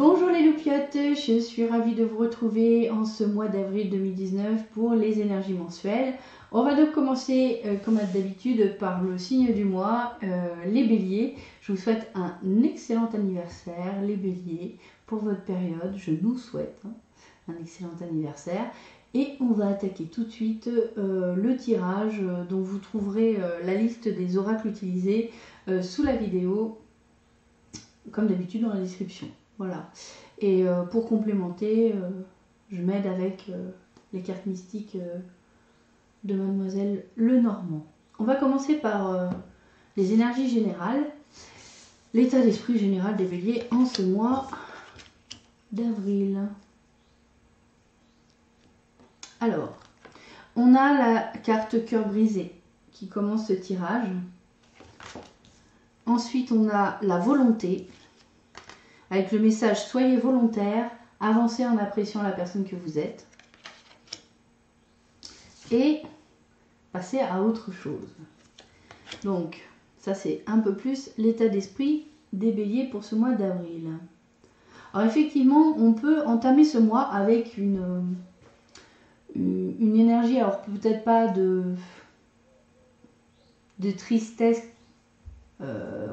Bonjour les loupiottes, je suis ravie de vous retrouver en ce mois d'avril 2019 pour les énergies mensuelles. On va donc commencer comme d'habitude par le signe du mois, les béliers. Je vous souhaite un excellent anniversaire les béliers pour votre période, je nous souhaite un excellent anniversaire. Et on va attaquer tout de suite le tirage dont vous trouverez la liste des oracles utilisés sous la vidéo, comme d'habitude dans la description. Voilà. Et pour complémenter, je m'aide avec les cartes mystiques de Mademoiselle Lenormand. On va commencer par les énergies générales, l'état d'esprit général des béliers en ce mois d'avril. Alors, on a la carte cœur brisé qui commence ce tirage. Ensuite, on a la volonté, avec le message « Soyez volontaire, avancez en appréciant la personne que vous êtes. » Et passez à autre chose. Donc, ça c'est un peu plus l'état d'esprit des béliers pour ce mois d'avril. Alors effectivement, on peut entamer ce mois avec une énergie, alors peut-être pas de tristesse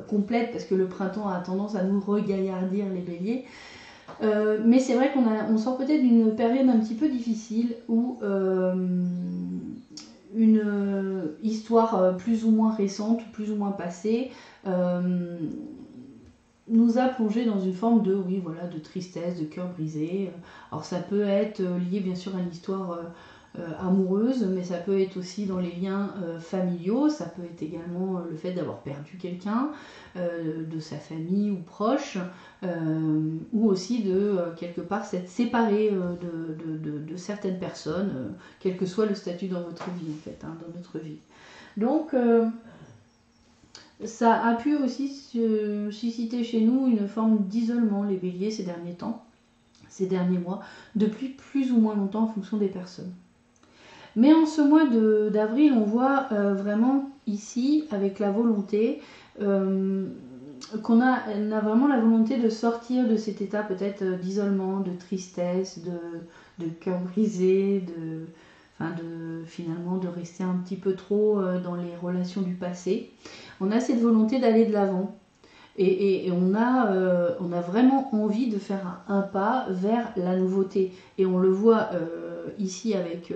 complète, parce que le printemps a tendance à nous regaillardir les béliers, mais c'est vrai qu'on sort peut-être d'une période un petit peu difficile où une histoire plus ou moins récente, plus ou moins passée, nous a plongé dans une forme de, oui, voilà, de tristesse, de cœur brisé. Alors ça peut être lié bien sûr à une histoire amoureuse, mais ça peut être aussi dans les liens familiaux, ça peut être également le fait d'avoir perdu quelqu'un de sa famille ou proche, ou aussi de quelque part s'être séparé de certaines personnes, quel que soit le statut dans votre vie en fait, dans notre vie. Donc ça a pu aussi susciter chez nous une forme d'isolement, les béliers, ces derniers temps, ces derniers mois, depuis plus ou moins longtemps en fonction des personnes. Mais en ce mois d'avril, on voit vraiment ici, avec la volonté, qu'on a vraiment la volonté de sortir de cet état peut-être d'isolement, de tristesse, de cœur brisé, finalement de rester un petit peu trop dans les relations du passé. On a cette volonté d'aller de l'avant. Et on a vraiment envie de faire un pas vers la nouveauté. Et on le voit ici avec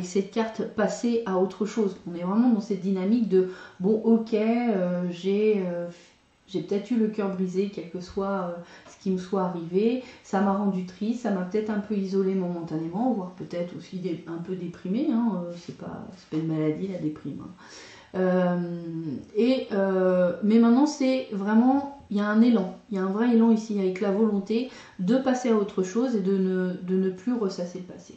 cette carte, passer à autre chose. On est vraiment dans cette dynamique de bon, ok, j'ai peut-être eu le cœur brisé, quel que soit ce qui me soit arrivé. Ça m'a rendu triste, ça m'a peut-être un peu isolé momentanément, voire peut-être aussi un peu déprimé. C'est pas une maladie, la déprime. Mais maintenant c'est vraiment, il y a un élan, il y a un vrai élan ici avec la volonté de passer à autre chose et de ne plus ressasser le passé.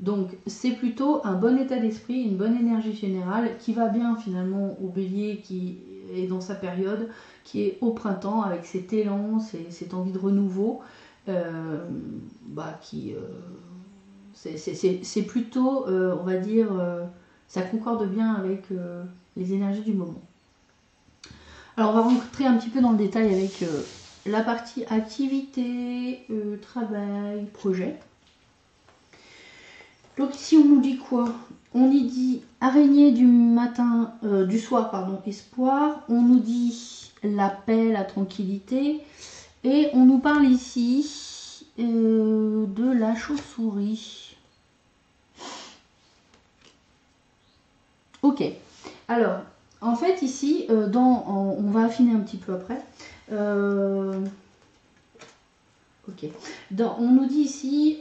Donc c'est plutôt un bon état d'esprit, une bonne énergie générale qui va bien finalement au bélier qui est dans sa période, qui est au printemps avec cet élan, cette envie de renouveau, c'est plutôt, on va dire, ça concorde bien avec les énergies du moment. Alors on va rentrer un petit peu dans le détail avec la partie activité, travail, projet. Donc ici on nous dit quoi? On y dit araignée du soir, espoir. On nous dit la paix, la tranquillité. Et on nous parle ici de la chauve-souris. Ok, alors en fait ici, on va affiner un petit peu après. On nous dit ici,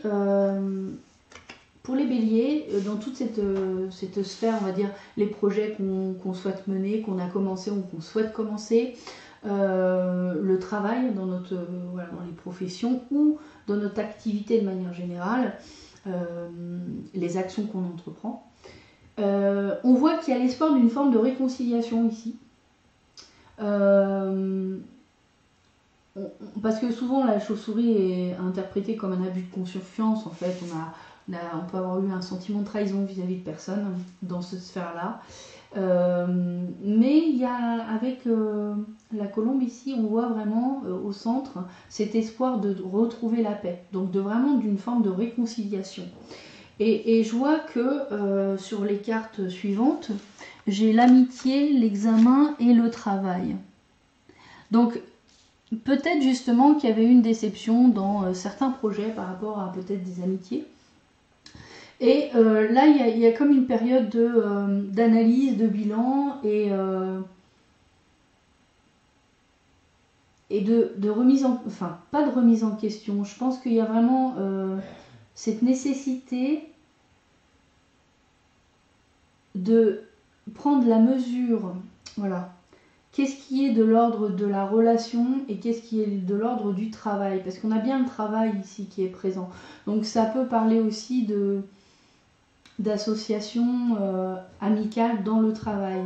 pour les béliers, dans toute cette sphère, on va dire, les projets qu'on souhaite mener, qu'on a commencé ou qu'on souhaite commencer, le travail dans dans les professions ou dans notre activité de manière générale, les actions qu'on entreprend. On voit qu'il y a l'espoir d'une forme de réconciliation ici. Parce que souvent la chauve-souris est interprétée comme un abus de confiance. En fait, on peut avoir eu un sentiment de trahison vis-à-vis de personnes dans cette sphère-là. Mais il y a la colombe ici, on voit vraiment au centre cet espoir de retrouver la paix, donc vraiment d'une forme de réconciliation. Et je vois que sur les cartes suivantes, j'ai l'amitié, l'examen et le travail. Donc peut-être justement qu'il y avait une déception dans certains projets par rapport à peut-être des amitiés. Et là, il y a comme une période d'analyse, de bilan et de remise en... Enfin, pas de remise en question. Je pense qu'il y a vraiment cette nécessité de prendre la mesure, voilà. Qu'est-ce qui est de l'ordre de la relation et qu'est-ce qui est de l'ordre du travail? Parce qu'on a bien le travail ici qui est présent. Donc ça peut parler aussi d'associations amicales dans le travail.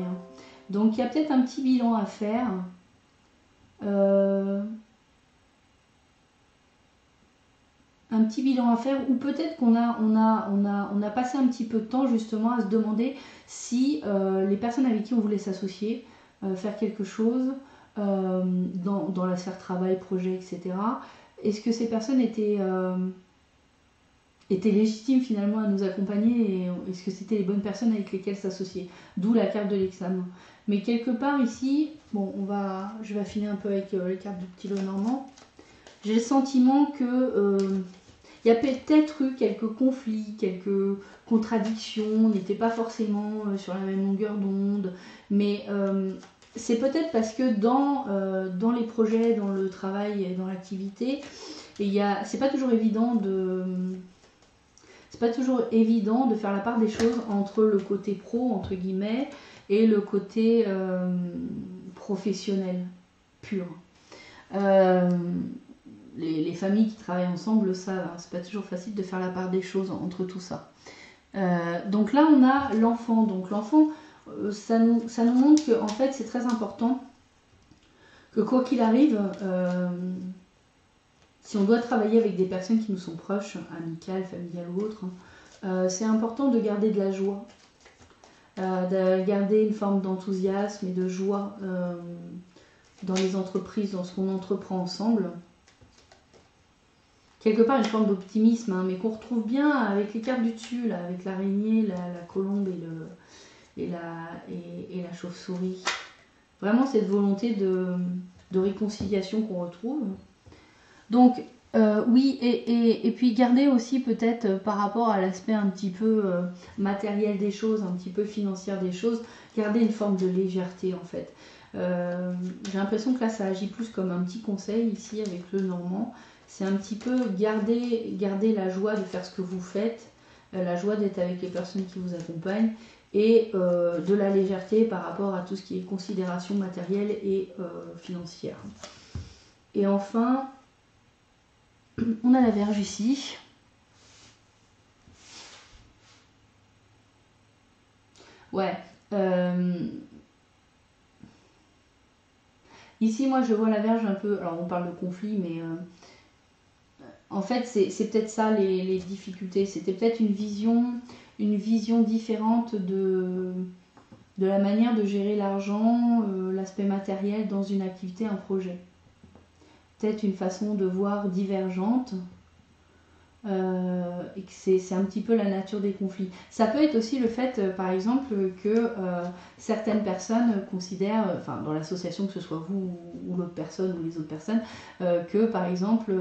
Donc il y a peut-être un petit bilan à faire. Un petit bilan à faire, ou peut-être qu'on a passé un petit peu de temps justement à se demander si les personnes avec qui on voulait s'associer, faire quelque chose dans la sphère travail, projet, etc. Est-ce que ces personnes étaient légitimes finalement à nous accompagner et est-ce que c'était les bonnes personnes avec lesquelles s'associer? D'où la carte de l'examen. Mais quelque part ici, bon, je vais affiner un peu avec les cartes du petit lot normand. J'ai le sentiment que il y a peut-être eu quelques conflits, quelques contradictions, on n'était pas forcément sur la même longueur d'onde, mais c'est peut-être parce que dans les projets, dans le travail et dans l'activité, c'est pas toujours évident de faire la part des choses entre le côté pro, entre guillemets, et le côté professionnel pur. Les familles qui travaillent ensemble le savent, hein, c'est pas toujours facile de faire la part des choses entre tout ça. Donc là on a l'enfant, donc l'enfant ça nous montre que en fait c'est très important que quoi qu'il arrive, si on doit travailler avec des personnes qui nous sont proches, amicales, familiales ou autres, c'est important de garder de la joie, de garder une forme d'enthousiasme et de joie dans les entreprises, dans ce qu'on entreprend ensemble. Quelque part une forme d'optimisme, hein, mais qu'on retrouve bien avec les cartes du dessus, là, avec l'araignée, la colombe et la chauve-souris. Vraiment cette volonté de réconciliation qu'on retrouve. Donc oui, et puis garder aussi peut-être par rapport à l'aspect un petit peu matériel des choses, un petit peu financier des choses, garder une forme de légèreté en fait. J'ai l'impression que là ça agit plus comme un petit conseil ici avec le normand. C'est un petit peu garder la joie de faire ce que vous faites, la joie d'être avec les personnes qui vous accompagnent et de la légèreté par rapport à tout ce qui est considération matérielle et financière. Et enfin, on a la Vierge ici. Ouais. Ici, moi, je vois la Vierge un peu... Alors, on parle de conflit, mais... en fait, c'est peut-être ça les difficultés. C'était peut-être une vision différente de la manière de gérer l'argent, l'aspect matériel dans une activité, un projet. Peut-être une façon de voir divergente et que c'est un petit peu la nature des conflits. Ça peut être aussi le fait, par exemple, que certaines personnes considèrent, enfin dans l'association, que ce soit vous ou l'autre personne ou les autres personnes, que par exemple...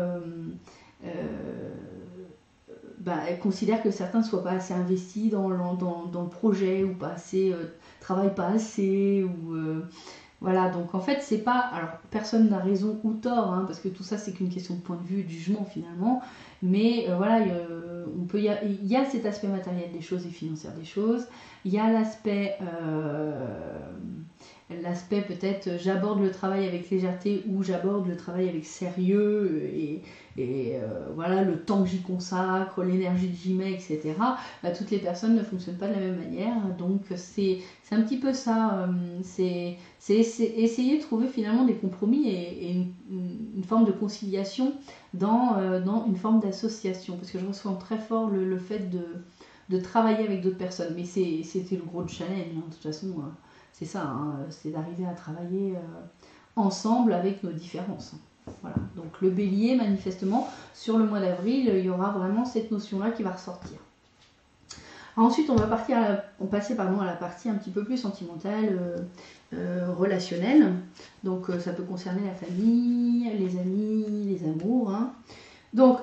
elles considèrent que certains ne soient pas assez investis dans le projet ou pas assez, travaillent pas assez ou voilà. Donc en fait c'est pas, alors personne n'a raison ou tort, hein, parce que tout ça c'est qu'une question de point de vue, de jugement finalement, mais voilà, il y a cet aspect matériel des choses et financier des choses, il y a l'aspect peut-être j'aborde le travail avec légèreté ou j'aborde le travail avec sérieux et voilà, le temps que j'y consacre, l'énergie que j'y mets, etc. Toutes les personnes ne fonctionnent pas de la même manière, donc c'est un petit peu ça, c'est essayer de trouver finalement des compromis et une forme de conciliation dans une forme d'association, parce que je ressens très fort le fait de travailler avec d'autres personnes, mais c'était le gros challenge, hein, de toute façon. C'est ça, hein, c'est d'arriver à travailler ensemble avec nos différences. Voilà. Donc le bélier, manifestement, sur le mois d'avril, il y aura vraiment cette notion-là qui va ressortir. Ensuite, on va passer à la partie un petit peu plus sentimentale, relationnelle. Donc ça peut concerner la famille, les amis, les amours. Hein. Donc,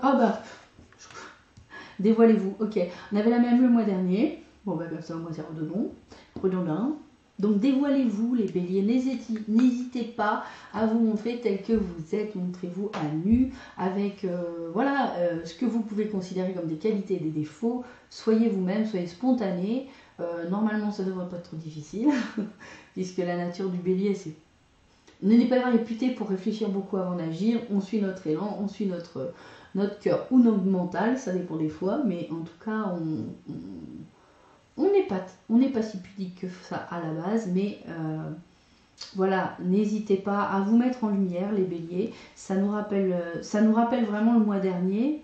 dévoilez-vous. Ok, on avait la même le mois dernier. Bon, comme ça, au moins 0 de bon. Redondant. Donc, dévoilez-vous, les béliers. N'hésitez pas à vous montrer tel que vous êtes. Montrez-vous à nu avec ce que vous pouvez considérer comme des qualités et des défauts. Soyez vous-même, soyez spontané. Normalement, ça ne devrait pas être trop difficile, puisque la nature du bélier, c'est... Ne n'est pas réputé pour réfléchir beaucoup avant d'agir. On suit notre élan, on suit notre cœur ou notre mental, ça dépend des fois, mais en tout cas, on n'est pas si pudique que ça à la base, mais voilà, n'hésitez pas à vous mettre en lumière, les béliers. Ça nous rappelle vraiment le mois dernier.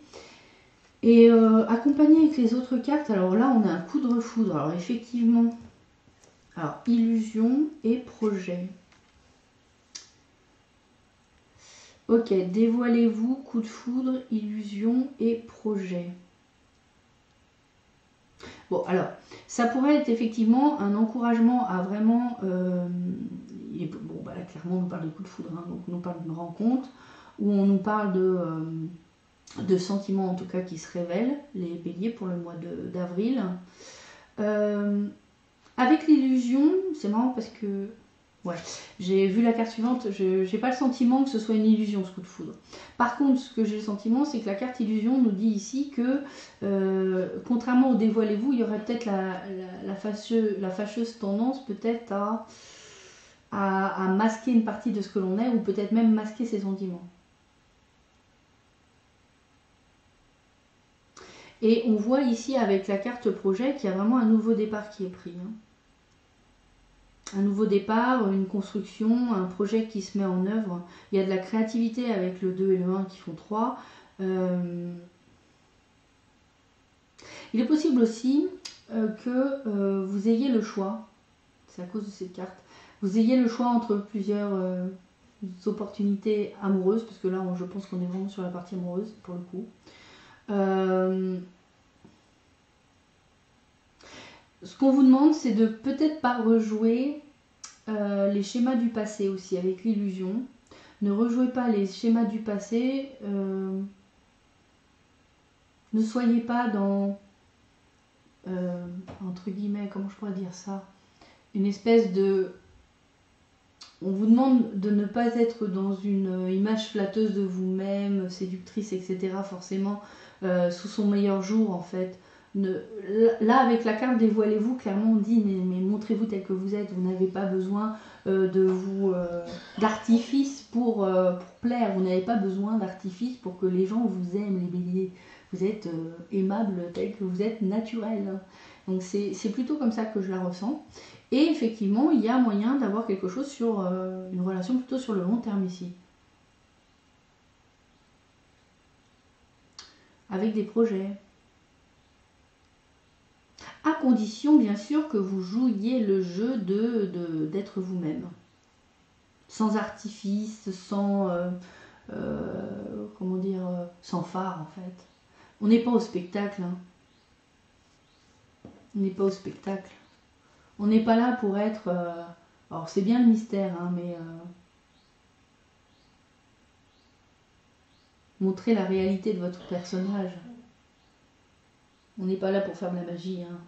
Et accompagné avec les autres cartes, alors là, on a un coup de foudre. Alors effectivement, illusion et projet. Ok, dévoilez-vous, coup de foudre, illusion et projet. Bon, alors, ça pourrait être effectivement un encouragement à vraiment... là, clairement, on nous parle de coup de foudre, hein, donc on nous parle d'une rencontre, où on nous parle de sentiments, en tout cas, qui se révèlent, les béliers, pour le mois d'avril. Avec l'illusion, c'est marrant parce que... Ouais, j'ai vu la carte suivante, je n'ai pas le sentiment que ce soit une illusion, ce coup de foudre. Par contre, ce que j'ai le sentiment, c'est que la carte illusion nous dit ici que, contrairement au dévoilez-vous, il y aurait peut-être la fâcheuse tendance peut-être à masquer une partie de ce que l'on est, ou peut-être même masquer ses sentiments. Et on voit ici avec la carte projet qu'il y a vraiment un nouveau départ qui est pris. Hein. Un nouveau départ, une construction, un projet qui se met en œuvre. Il y a de la créativité avec le 2 et le 1 qui font 3. Il est possible aussi que vous ayez le choix, c'est à cause de cette carte, vous ayez le choix entre plusieurs opportunités amoureuses, parce que là je pense qu'on est vraiment sur la partie amoureuse pour le coup. Ce qu'on vous demande, c'est de peut-être pas rejouer les schémas du passé aussi, avec l'illusion. Ne rejouez pas les schémas du passé. Ne soyez pas dans, entre guillemets, comment je pourrais dire ça, une espèce de... On vous demande de ne pas être dans une image flatteuse de vous-même, séductrice, etc. forcément, sous son meilleur jour en fait. Là, avec la carte dévoilez-vous, clairement on dit mais montrez-vous tel que vous êtes, vous n'avez pas besoin d'artifice pour plaire, vous n'avez pas besoin d'artifice pour que les gens vous aiment, les béliers. Vous êtes aimable tel que vous êtes, naturel. Donc c'est plutôt comme ça que je la ressens. Et effectivement, il y a moyen d'avoir quelque chose sur une relation plutôt sur le long terme ici. Avec des projets. À condition, bien sûr, que vous jouiez le jeu d'être vous-même. Sans artifice, sans... sans phare, en fait. On n'est pas au spectacle. Hein. On n'est pas au spectacle. On n'est pas là pour être... alors, c'est bien le mystère, hein, mais... montrer la réalité de votre personnage. On n'est pas là pour faire de la magie, hein.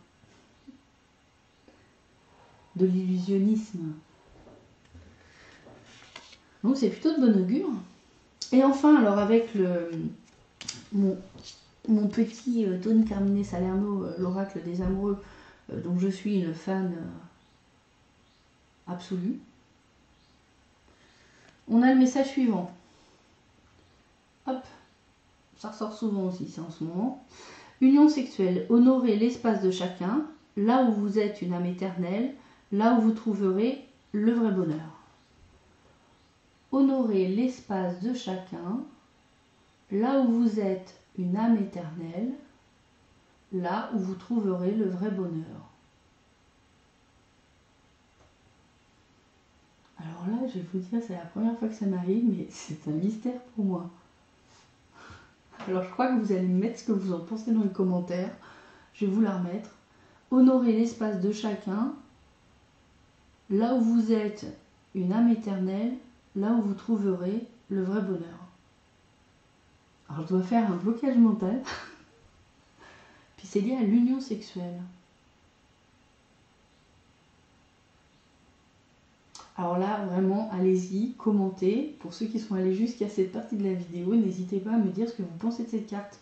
De l'illusionnisme. Donc c'est plutôt de bon augure. Et enfin, alors avec mon petit Tony Carmine Salerno, l'oracle des amoureux, dont je suis une fan absolue, on a le message suivant. Hop, ça ressort souvent aussi, c'est en ce moment. Union sexuelle, honorez l'espace de chacun, là où vous êtes une âme éternelle, là où vous trouverez le vrai bonheur. Honorez l'espace de chacun, là où vous êtes une âme éternelle, là où vous trouverez le vrai bonheur. Alors là, je vais vous dire, c'est la première fois que ça m'arrive, mais c'est un mystère pour moi. Alors je crois que vous allez me mettre ce que vous en pensez dans les commentaires. Je vais vous la remettre. Honorer l'espace de chacun. Là où vous êtes une âme éternelle, là où vous trouverez le vrai bonheur. Alors je dois faire un blocage mental. Puis c'est lié à l'union sexuelle. Alors là, vraiment, allez-y, commentez. Pour ceux qui sont allés jusqu'à cette partie de la vidéo, n'hésitez pas à me dire ce que vous pensez de cette carte.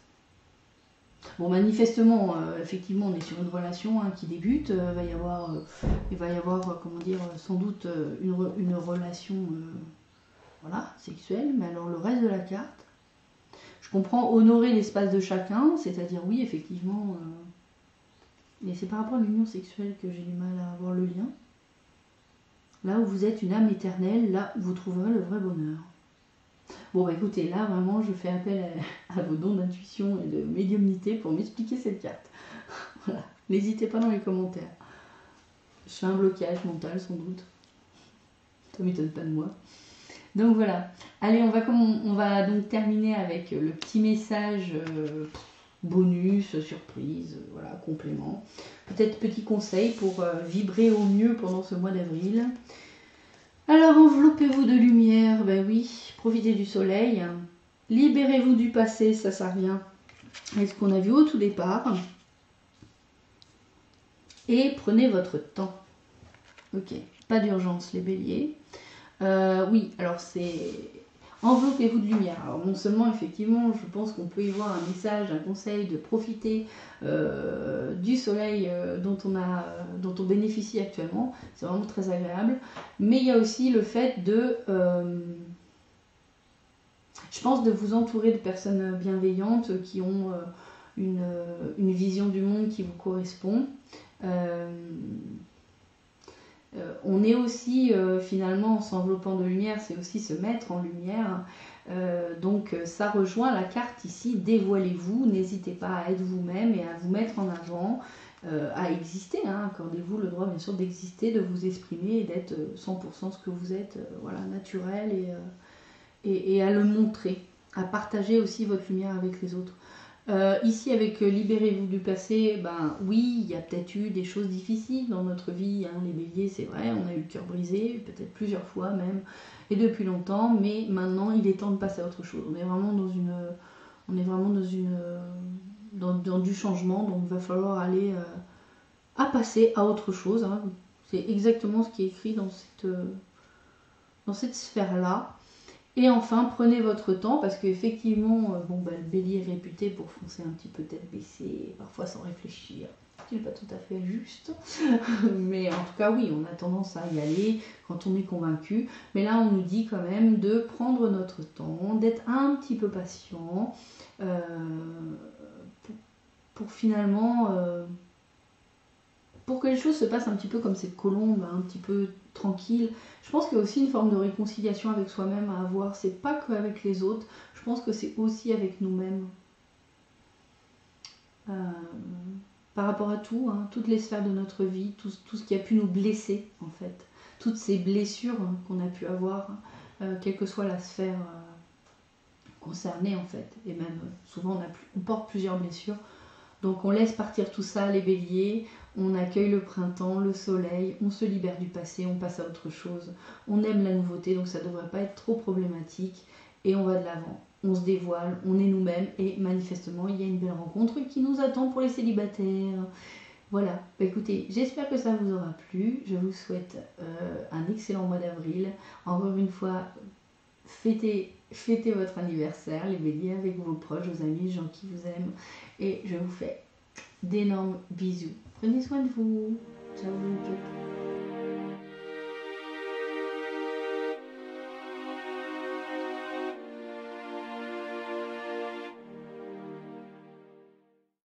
Bon, manifestement, effectivement, on est sur une relation qui débute. Il va y avoir, comment dire, sans doute une relation voilà, sexuelle. Mais alors, le reste de la carte, je comprends honorer l'espace de chacun, c'est-à-dire, oui, effectivement, mais c'est par rapport à l'union sexuelle que j'ai du mal à avoir le lien. Là où vous êtes une âme éternelle, là où vous trouverez le vrai bonheur. Bon bah écoutez, là vraiment je fais appel à vos dons d'intuition et de médiumnité pour m'expliquer cette carte. Voilà, n'hésitez pas dans les commentaires. Je fais un blocage mental sans doute. Ça m'étonne pas de moi. Donc voilà. Allez, on va donc terminer avec le petit message bonus, surprise, voilà, complément. Peut-être petit conseil pour vibrer au mieux pendant ce mois d'avril. Alors enveloppez-vous de lumière, ben oui, profitez du soleil. Libérez-vous du passé, ça revient à ce qu'on a vu au tout départ. Et prenez votre temps. Ok, pas d'urgence les béliers. Oui, alors c'est... Enveloppez-vous de lumière. Alors non seulement, effectivement, je pense qu'on peut y voir un message, un conseil de profiter du soleil dont on bénéficie actuellement. C'est vraiment très agréable. Mais il y a aussi le fait de... je pense de vous entourer de personnes bienveillantes qui ont une vision du monde qui vous correspond. On est aussi finalement en s'enveloppant de lumière, c'est aussi se mettre en lumière. Donc ça rejoint la carte ici, dévoilez-vous, n'hésitez pas à être vous-même et à vous mettre en avant, à exister. Accordez-vous le droit bien sûr d'exister, de vous exprimer et d'être 100% ce que vous êtes, voilà, naturel et à le montrer, à partager aussi votre lumière avec les autres. Ici avec libérez-vous du passé, ben oui, il y a peut-être eu des choses difficiles dans notre vie, les béliers c'est vrai, on a eu le cœur brisé, peut-être plusieurs fois même, et depuis longtemps, mais maintenant il est temps de passer à autre chose. On est vraiment dans du changement, donc il va falloir aller à passer à autre chose. C'est exactement ce qui est écrit dans cette sphère-là. Et enfin, prenez votre temps parce qu'effectivement, le bélier est réputé pour foncer un petit peu tête baissée, parfois sans réfléchir. Ce n'est pas tout à fait juste. Mais en tout cas, oui, on a tendance à y aller quand on est convaincu. Mais là, on nous dit quand même de prendre notre temps, d'être un petit peu patient pour finalement... pour que les choses se passent un petit peu comme cette colombe, un petit peu tranquille. Je pense qu'il y a aussi une forme de réconciliation avec soi-même à avoir. C'est pas qu'avec les autres, je pense que c'est aussi avec nous-mêmes. Par rapport à tout, toutes les sphères de notre vie, tout ce qui a pu nous blesser en fait. Toutes ces blessures qu'on a pu avoir, quelle que soit la sphère concernée en fait. Et même souvent on porte plusieurs blessures. Donc on laisse partir tout ça, les béliers, on accueille le printemps, le soleil, on se libère du passé, on passe à autre chose. On aime la nouveauté, donc ça ne devrait pas être trop problématique. Et on va de l'avant, on se dévoile, on est nous-mêmes et manifestement il y a une belle rencontre qui nous attend pour les célibataires. Voilà, écoutez, j'espère que ça vous aura plu. Je vous souhaite un excellent mois d'avril. Encore une fois, fêtez votre anniversaire, les béliers, avec vos proches, vos amis, les gens qui vous aiment. Et je vous fais d'énormes bisous. Prenez soin de vous. Ciao.